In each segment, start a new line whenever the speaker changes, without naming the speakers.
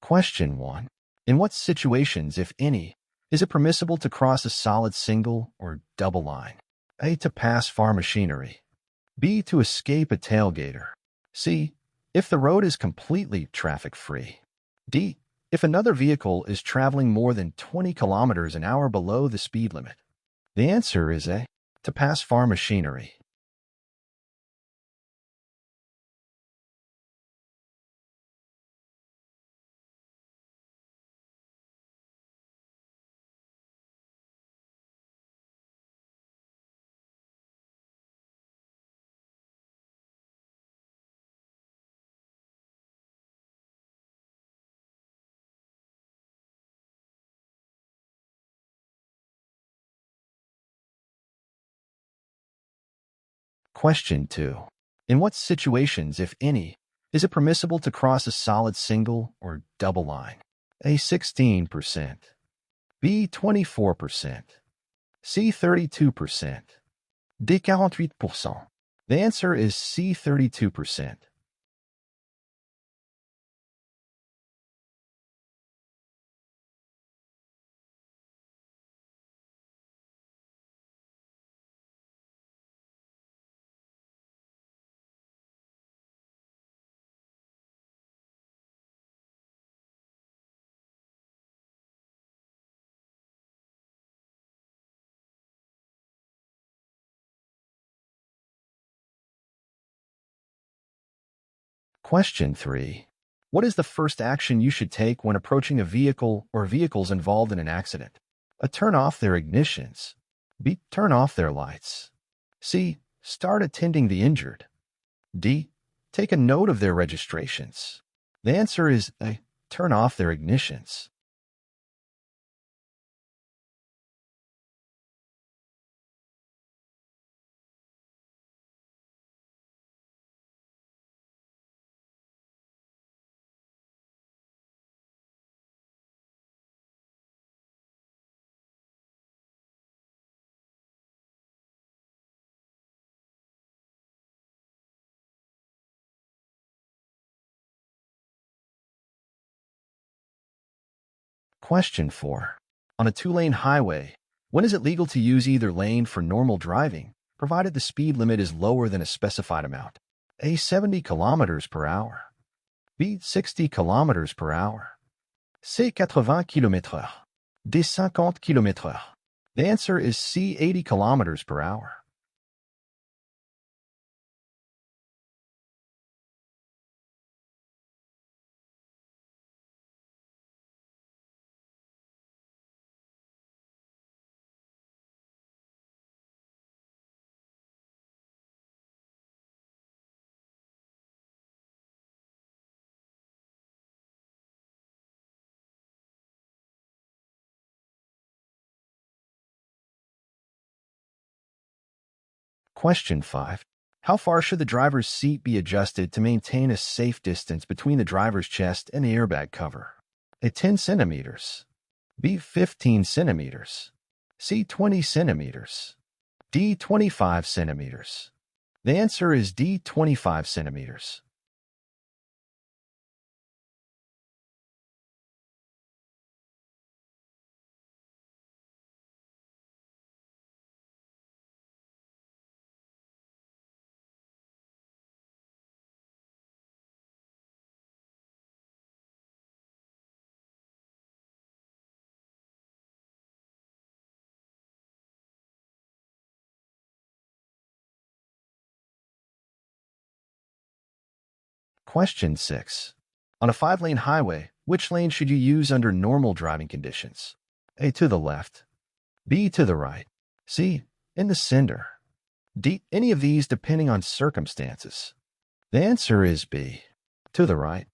Question 1. In what situations, if any, is it permissible to cross a solid single or double line? A. To pass farm machinery. B. To escape a tailgater. C. If the road is completely traffic-free. D. If another vehicle is traveling more than 20 kilometers an hour below the speed limit. The answer is A. To pass farm machinery. Question 2. In what situations, if any, is it permissible to cross a solid single or double line? A. 16%. B. 24%. C. 32%. D. 48%. The answer is C. 32%. Question 3. What is the first action you should take when approaching a vehicle or vehicles involved in an accident? A. Turn off their ignitions. B. Turn off their lights. C. Start attending the injured. D. Take a note of their registrations. The answer is A. Turn off their ignitions. Question 4. On a two-lane highway, when is it legal to use either lane for normal driving, provided the speed limit is lower than a specified amount? A. 70 kilometers per hour. B. 60 kilometers per hour. C. 80 km/h. D. 50 km/h. The answer is C. 80 kilometers per hour. Question 5. How far should the driver's seat be adjusted to maintain a safe distance between the driver's chest and the airbag cover? A. 10 centimeters. B. 15 centimeters. C. 20 centimeters. D. 25 centimeters. The answer is D. 25 centimeters. Question 6. On a five-lane highway, which lane should you use under normal driving conditions? A. To the left. B. To the right. C. In the center. D. Any of these depending on circumstances. The answer is B. To the right.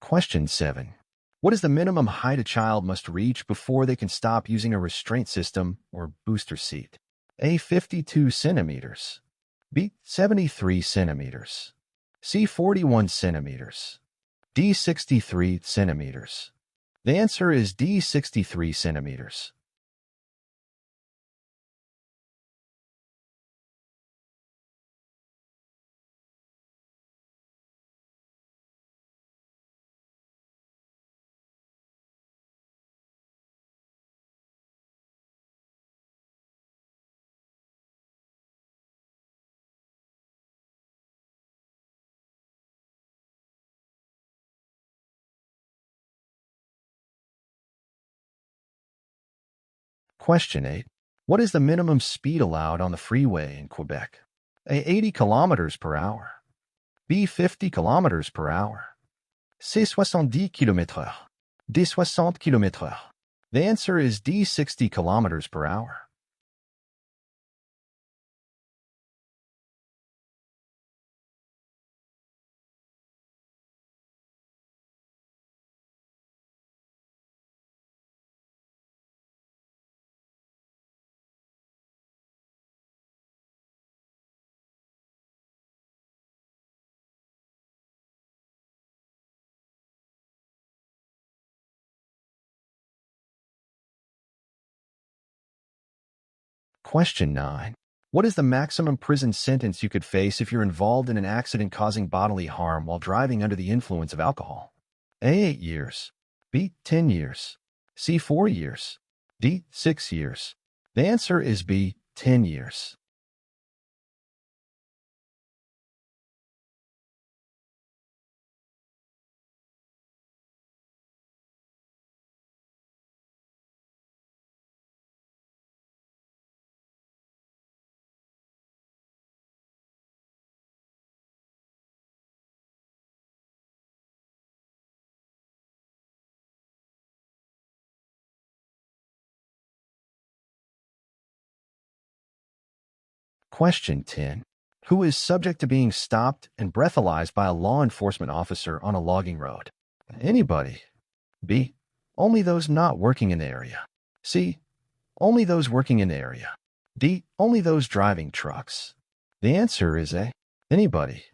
Question 7. What is the minimum height a child must reach before they can stop using a restraint system or booster seat? A. 52 centimeters. B. 73 centimeters. C. 41 centimeters. D. 63 centimeters. The answer is D. 63 centimeters. Question 8. What is the minimum speed allowed on the freeway in Quebec? A. 80 kilometers per hour. B. 50 kilometers per hour. C. 70 km/h. D. 60 km/h. The answer is D. 60 kilometers per hour. Question 9. What is the maximum prison sentence you could face if you're involved in an accident causing bodily harm while driving under the influence of alcohol? A. 8 years. B. 10 years. C. 4 years. D. 6 years. The answer is B. 10 years. Question 10. Who is subject to being stopped and breathalyzed by a law enforcement officer on a logging road? Anybody. B. Only those not working in the area. C. Only those working in the area. D. Only those driving trucks. The answer is A. Anybody.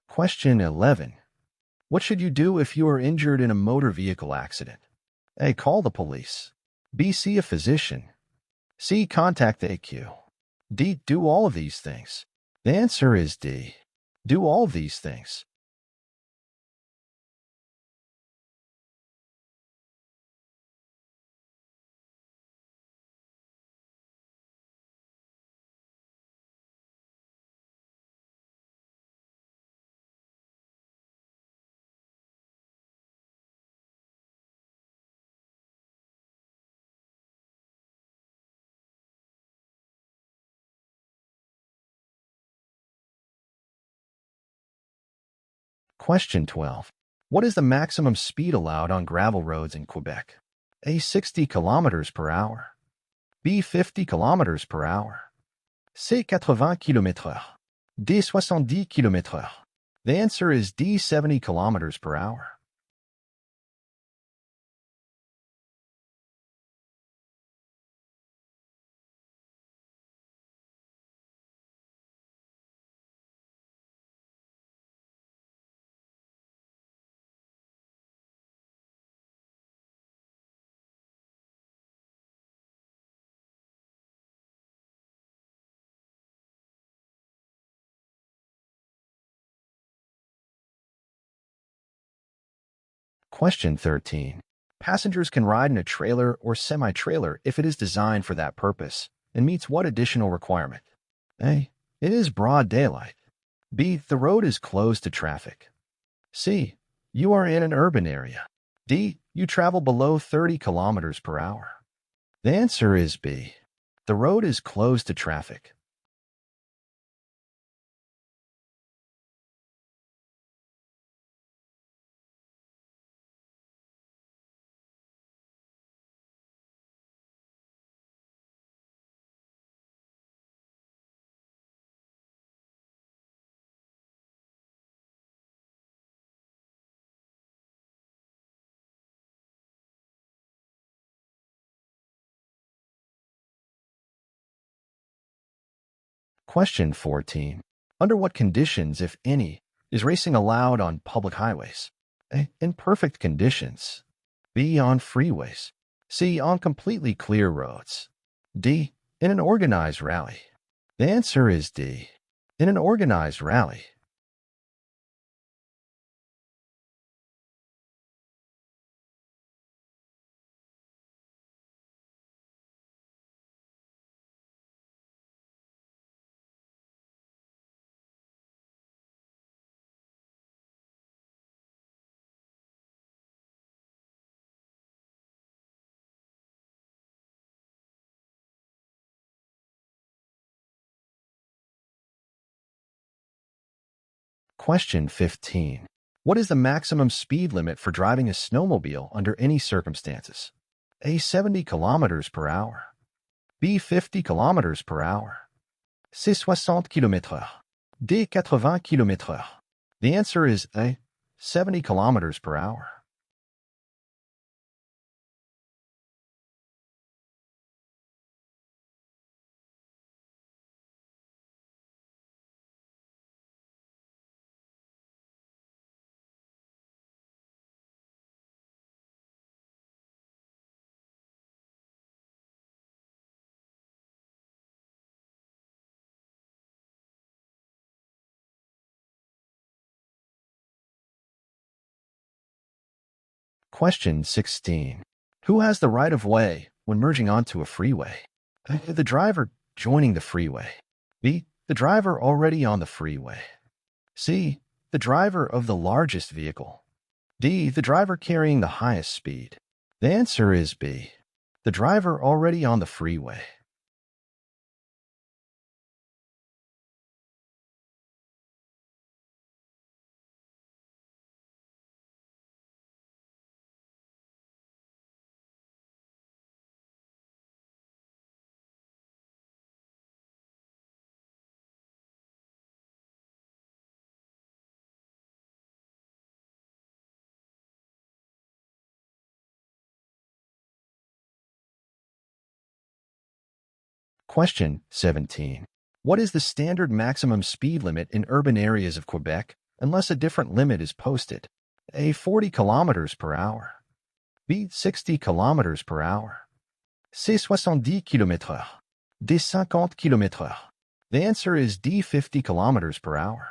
Question 11. What should you do if you are injured in a motor vehicle accident? A. Call the police. B. See a physician. C. Contact the AQ. D. Do all of these things. The answer is D. Do all of these things. Question 12. What is the maximum speed allowed on gravel roads in Quebec? A. 60 kilometers per hour. B. 50 kilometers per hour. C. 80 km/h. D. 70 km/h. The answer is D. 70 kilometers per hour. Question 13. Passengers can ride in a trailer or semi-trailer if it is designed for that purpose and meets what additional requirement? A. It is broad daylight. B. The road is closed to traffic. C. You are in an urban area. D. You travel below 30 kilometers per hour. The answer is B. The road is closed to traffic. Question 14. Under what conditions, if any, is racing allowed on public highways? A. In perfect conditions. B. On freeways. C. On completely clear roads. D. In an organized rally. The answer is D. In an organized rally. Question 15. What is the maximum speed limit for driving a snowmobile under any circumstances? A. 70 kilometers per hour. B. 50 kilometers per hour. C. 60 km/h. D. 80 km/h. The answer is A. 70 kilometers per hour. Question 16. Who has the right of way when merging onto a freeway? A. The driver joining the freeway. B. The driver already on the freeway. C. The driver of the largest vehicle. D. The driver carrying the highest speed. The answer is B. The driver already on the freeway. Question 17. What is the standard maximum speed limit in urban areas of Quebec unless a different limit is posted? A. 40 kilometers per hour. B. 60 kilometers per hour. C. 70 km/h. D. 50 km/h. The answer is D. 50 kilometers per hour.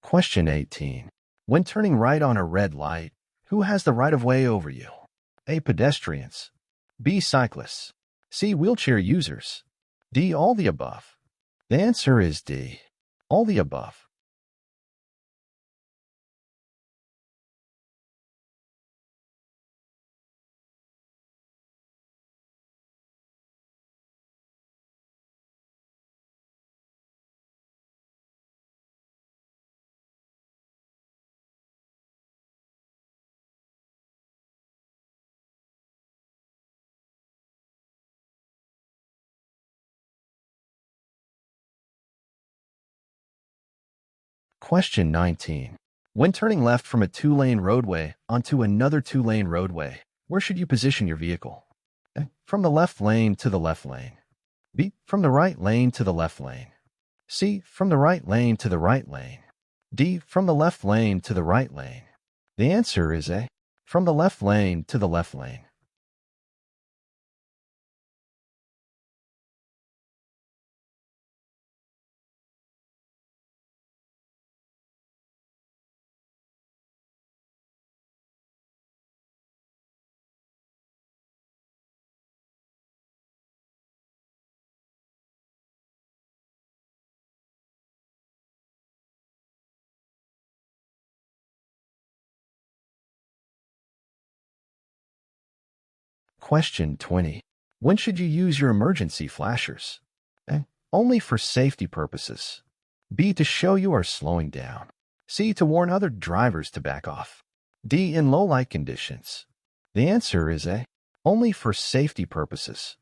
Question 18. When turning right on a red light, who has the right of way over you? A. Pedestrians. B. Cyclists. C. Wheelchair users. D. All the above. The answer is D. All the above. Question 19. When turning left from a two-lane roadway onto another two-lane roadway, where should you position your vehicle? A. From the left lane to the left lane. B. From the right lane to the left lane. C. From the right lane to the right lane. D. From the left lane to the right lane. The answer is A. from the left lane to the left lane. Question 20. When should you use your emergency flashers? A. Only for safety purposes. B. To show you are slowing down. C. To warn other drivers to back off. D. In low light conditions. The answer is A. Only for safety purposes.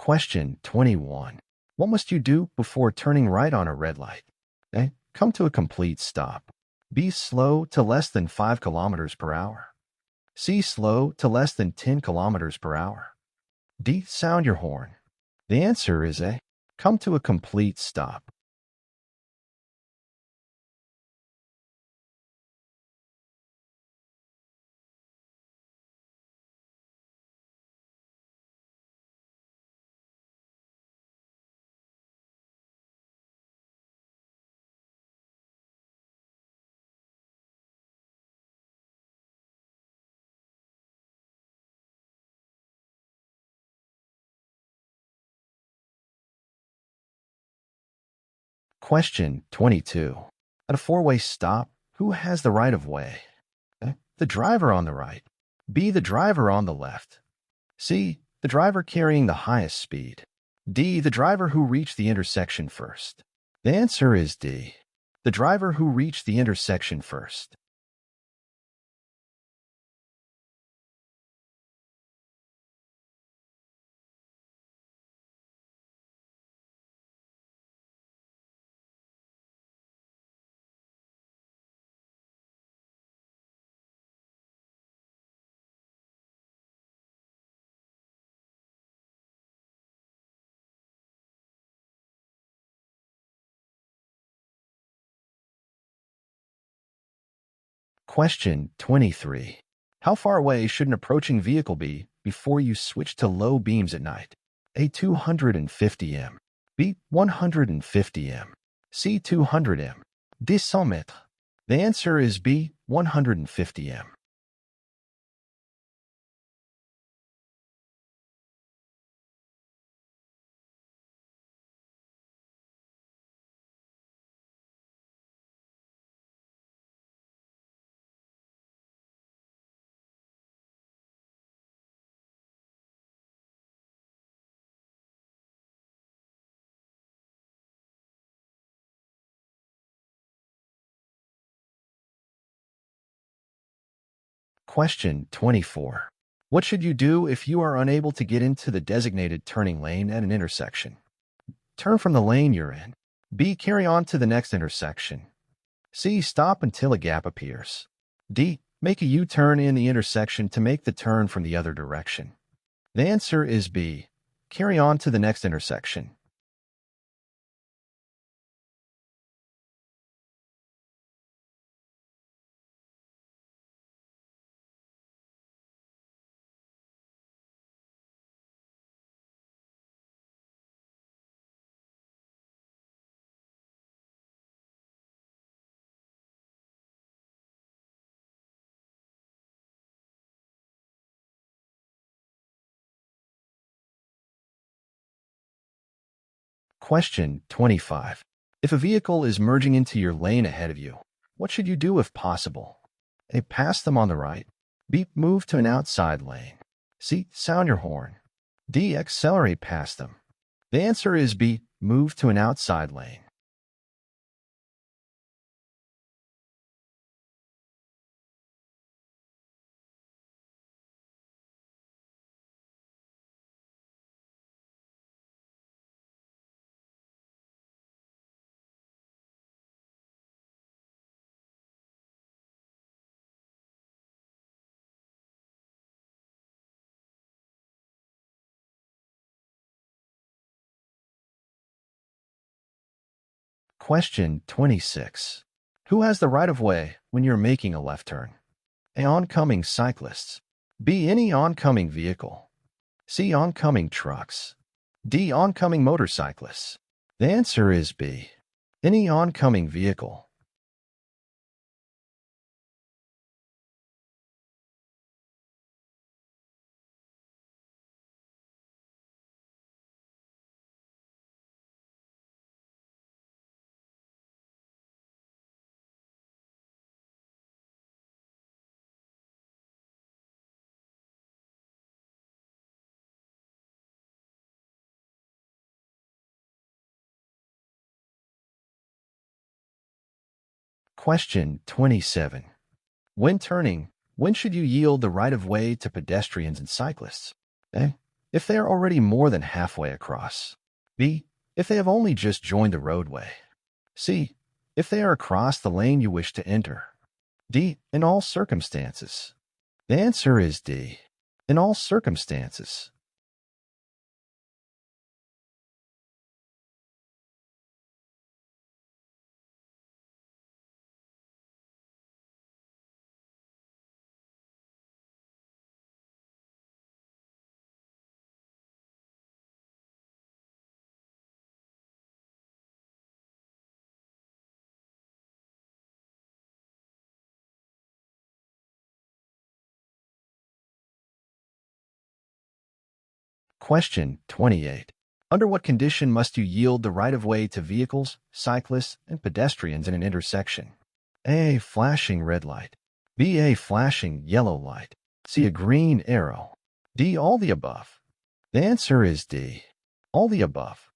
Question 21. What must you do before turning right on a red light? A. Come to a complete stop. B. Slow to less than 5 kilometers per hour. C. Slow to less than 10 kilometers per hour. D. Sound your horn. The answer is A. Come to a complete stop. Question 22. At a four-way stop, who has the right of way? A. The driver on the right. B. The driver on the left. C. The driver carrying the highest speed. D. The driver who reached the intersection first. The answer is D. The driver who reached the intersection first. Question 23. How far away should an approaching vehicle be before you switch to low beams at night? A. 250 m. B. 150 m. C. 200 m. D. 100 mètres. The answer is B. 150 m. Question 24. What should you do if you are unable to get into the designated turning lane at an intersection? Turn from the lane you're in. B. Carry on to the next intersection. C. Stop until a gap appears. D. Make a U-turn in the intersection to make the turn from the other direction. The answer is B. Carry on to the next intersection. Question 25. If a vehicle is merging into your lane ahead of you, what should you do if possible? A. Pass them on the right. B. Move to an outside lane. C. Sound your horn. D. Accelerate past them. The answer is B. Move to an outside lane. Question 26. Who has the right-of-way when you're making a left turn? A. Oncoming cyclists. B. Any oncoming vehicle. C. Oncoming trucks. D. Oncoming motorcyclists. The answer is B. Any oncoming vehicle. Question 27. When turning, when should you yield the right-of-way to pedestrians and cyclists? A. If they are already more than halfway across. B. If they have only just joined the roadway. C. If they are across the lane you wish to enter. D. In all circumstances. The answer is D. In all circumstances. Question 28. Under what condition must you yield the right-of-way to vehicles, cyclists, and pedestrians in an intersection? A. Flashing red light. B. A flashing yellow light. C. A green arrow. D. All the above. The answer is D. All the above.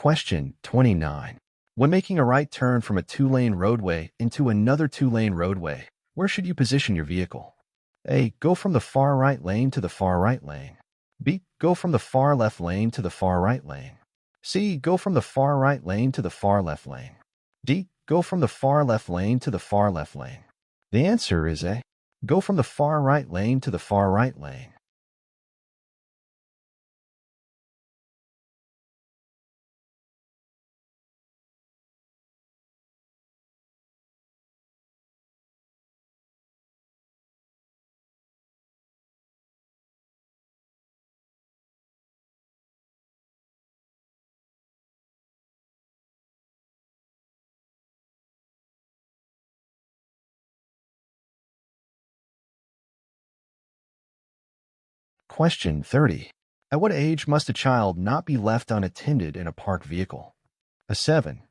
Question 29. When making a right turn from a two-lane roadway into another two-lane roadway, where should you position your vehicle? A. Go from the far right lane to the far right lane. B. Go from the far left lane to the far right lane. C. Go from the far right lane to the far left lane. D. Go from the far left lane to the far left lane. The answer is A. Go from the far right lane to the far right lane. Question 30. At what age must a child not be left unattended in a parked vehicle? A 7,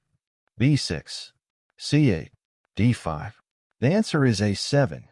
B 6, C 8, D 5. The answer is A 7.